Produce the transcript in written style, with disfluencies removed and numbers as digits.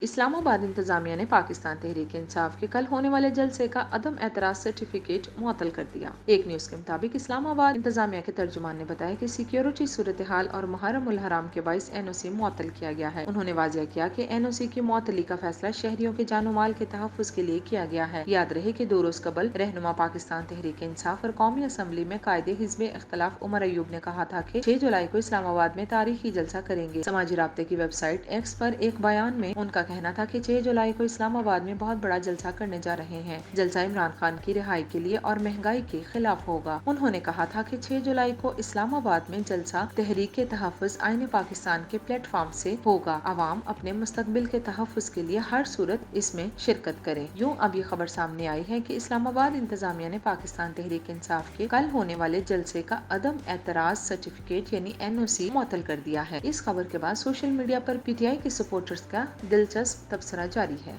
اسلام آباد انتظامیہ نے پاکستان تحریک انصاف کے کل ہونے والے جلسے کا عدم اعتراض سرٹیفکیٹ معطل کر دیا۔ ایک نیوز کے مطابق اسلام آباد انتظامیہ کے ترجمان نے بتایا کہ سیکیورٹی صورتحال اور محرم الحرام کے باعث این او سی معطل کیا گیا ہے۔ انہوں نے واضح کیا کہ این او سی کی معطلی کا فیصلہ شہریوں کے جان و مال کے تحفظ کے لیے کیا گیا ہے۔ یاد رہے کہ 2 روز قبل رہنما پاکستان تحریک انصاف اور قومی اسمبلی میں قائد حزب اختلاف عمر ایوب نے کہا تھا کہ 6 جولائی کو اسلام آباد میں تاریخی جلسہ کریں گے۔ سماجی رابطے کی ویب سائٹ ایکس پر ایک بیان میں ان کا کہنا تھا کہ 6 جولائی کو اسلام آباد میں بہت بڑا جلسہ کرنے جا رہے ہیں۔ جلسہ عمران خان کی رہائی کے لیے اور مہنگائی کے خلاف ہوگا۔ انہوں نے کہا تھا کہ 6 جولائی کو اسلام آباد میں جلسہ تحریک تحفظ آئین پاکستان کے پلیٹ فارم سے ہوگا۔ عوام اپنے مستقبل کے تحفظ کے لیے ہر صورت اس میں شرکت کریں۔ یوں اب یہ خبر سامنے آئی ہے کہ اسلام آباد انتظامیہ نے پاکستان تحریک انصاف کے کل ہونے والے جلسے کا عدم اعتراض سرٹیفکیٹ یعنی این او سی معطل کر دیا ہے۔ اس خبر کے بعد social media per P T I کے سپورٹرز کا دلچسپ تبصرہ جاری ہے۔